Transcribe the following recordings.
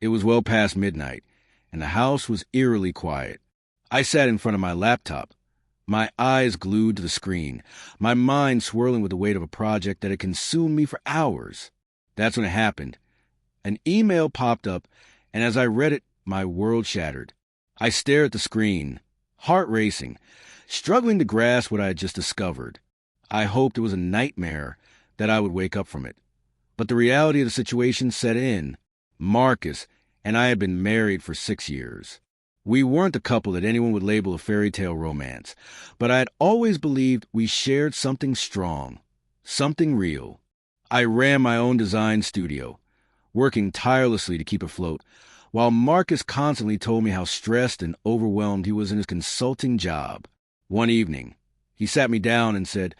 It was well past midnight, and the house was eerily quiet. I sat in front of my laptop, my eyes glued to the screen, my mind swirling with the weight of a project that had consumed me for hours. That's when it happened. An email popped up, and as I read it, my world shattered. I stared at the screen, heart racing, struggling to grasp what I had just discovered. I hoped it was a nightmare, that I would wake up from it. But the reality of the situation set in. Marcus and I had been married for 6 years. We weren't the couple that anyone would label a fairy tale romance, but I had always believed we shared something strong, something real. I ran my own design studio, working tirelessly to keep afloat, while Marcus constantly told me how stressed and overwhelmed he was in his consulting job. One evening, he sat me down and said,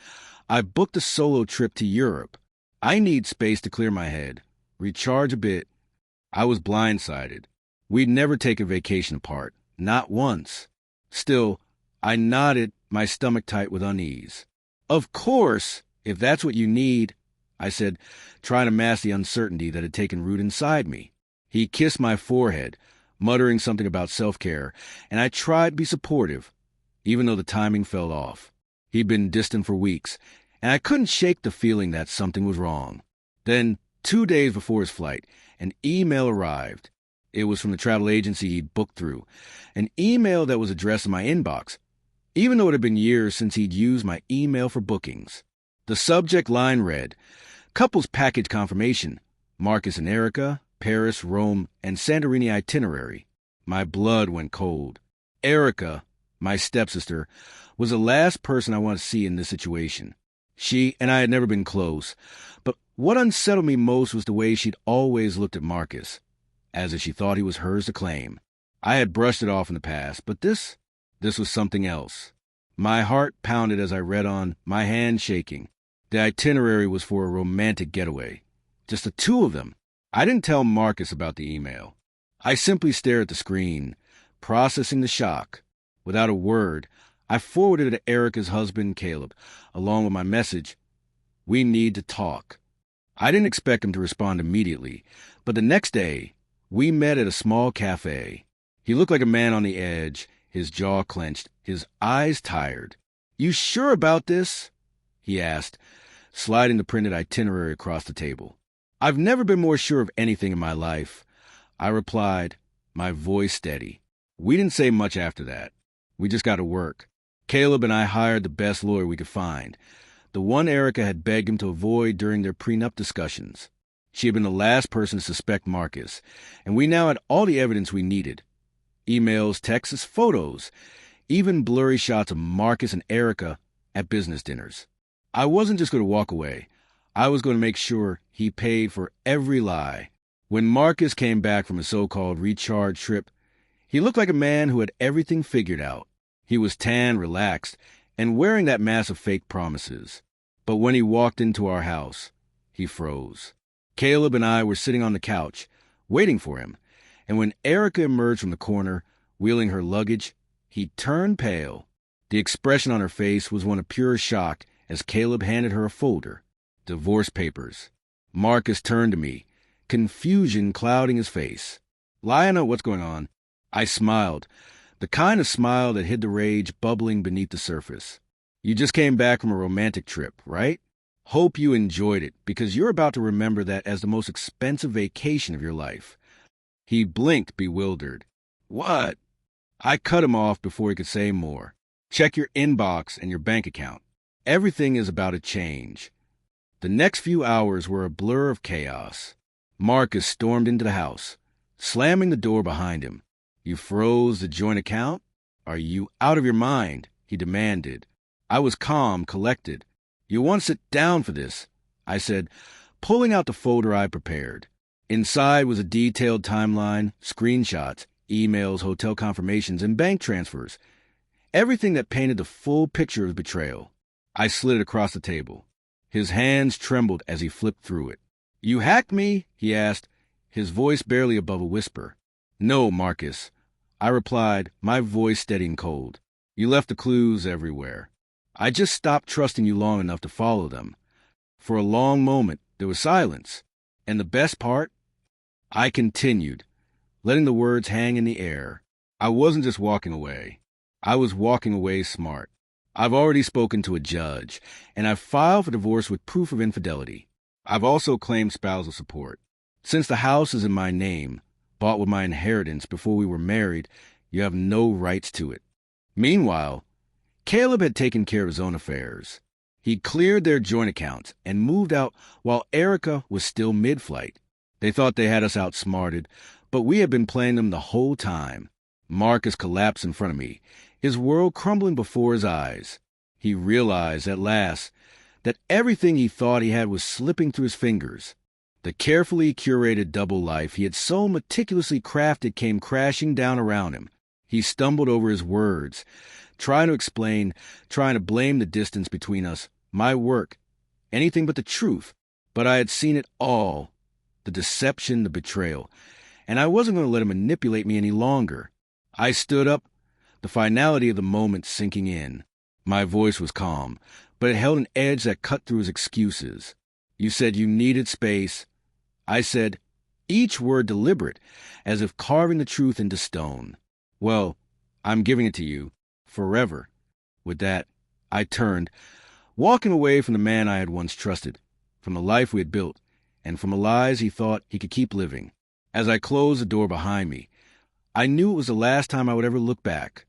"I've booked a solo trip to Europe. I need space to clear my head, recharge a bit." I was blindsided. We'd never taken vacation apart, not once. Still, I nodded, my stomach tight with unease. "Of course, if that's what you need," I said, trying to mask the uncertainty that had taken root inside me. He kissed my forehead, muttering something about self-care, and I tried to be supportive, even though the timing fell off. He'd been distant for weeks, and I couldn't shake the feeling that something was wrong. Then, 2 days before his flight, an email arrived. It was from the travel agency he'd booked through, an email that was addressed in my inbox, even though it had been years since he'd used my email for bookings. The subject line read, "Couples package confirmation, Marcus and Erica, Paris, Rome, and Santorini itinerary." My blood went cold. Erica, my stepsister, was the last person I wanted to see in this situation. She and I had never been close, but what unsettled me most was the way she'd always looked at Marcus, as if she thought he was hers to claim. I had brushed it off in the past, but this was something else. My heart pounded as I read on, my hand shaking. The itinerary was for a romantic getaway. Just the two of them. I didn't tell Marcus about the email. I simply stared at the screen, processing the shock. Without a word, I forwarded it to Erica's husband, Caleb, along with my message, "We need to talk." I didn't expect him to respond immediately, but the next day, we met at a small cafe. He looked like a man on the edge, his jaw clenched, his eyes tired. "You sure about this?" he asked, sliding the printed itinerary across the table. "I've never been more sure of anything in my life," I replied, my voice steady. We didn't say much after that. We just got to work. Caleb and I hired the best lawyer we could find, the one Erica had begged him to avoid during their prenup discussions. She had been the last person to suspect Marcus, and we now had all the evidence we needed. Emails, texts, photos, even blurry shots of Marcus and Erica at business dinners. I wasn't just going to walk away. I was going to make sure he paid for every lie. When Marcus came back from a so-called recharge trip, he looked like a man who had everything figured out. He was tan, relaxed, and wearing that mask of fake promises. But when he walked into our house, he froze. Caleb and I were sitting on the couch, waiting for him, and when Erica emerged from the corner, wheeling her luggage, he turned pale. The expression on her face was one of pure shock as Caleb handed her a folder. Divorce papers. Marcus turned to me, confusion clouding his face. "Lionel, what's going on?" I smiled, the kind of smile that hid the rage bubbling beneath the surface. "You just came back from a romantic trip, right? Hope you enjoyed it, because you're about to remember that as the most expensive vacation of your life." He blinked, bewildered. "What?" I cut him off before he could say more. "Check your inbox and your bank account. Everything is about to change." The next few hours were a blur of chaos. Marcus stormed into the house, slamming the door behind him. "You froze the joint account? Are you out of your mind?" he demanded. I was calm, collected. "You want to sit down for this," I said, pulling out the folder I prepared. Inside was a detailed timeline, screenshots, emails, hotel confirmations, and bank transfers. Everything that painted the full picture of betrayal. I slid it across the table. His hands trembled as he flipped through it. "You hacked me?" he asked, his voice barely above a whisper. "No, Marcus," I replied, my voice steady and cold. "You left the clues everywhere. I just stopped trusting you long enough to follow them." For a long moment, there was silence. And the best part? I continued. letting the words hang in the air. I wasn't just walking away. I was walking away smart. I've already spoken to a judge, and I've filed for divorce with proof of infidelity. I've also claimed spousal support. Since the house is in my name, bought with my inheritance before we were married, you have no rights to it. Meanwhile, Caleb had taken care of his own affairs. He cleared their joint accounts and moved out while Erica was still mid-flight. They thought they had us outsmarted, but we had been playing them the whole time. Marcus collapsed in front of me, his world crumbling before his eyes. He realized at last that everything he thought he had was slipping through his fingers. The carefully curated double life he had so meticulously crafted came crashing down around him. He stumbled over his words, trying to explain, trying to blame the distance between us, my work, anything but the truth. But I had seen it all, the deception, the betrayal, and I wasn't going to let him manipulate me any longer. I stood up, the finality of the moment sinking in. My voice was calm, but it held an edge that cut through his excuses. You said you needed space. I said, each word deliberate, as if carving the truth into stone. Well, I'm giving it to you, forever. With that, I turned, walking away from the man I had once trusted, from the life we had built, and from the lies he thought he could keep living. As I closed the door behind me, I knew it was the last time I would ever look back.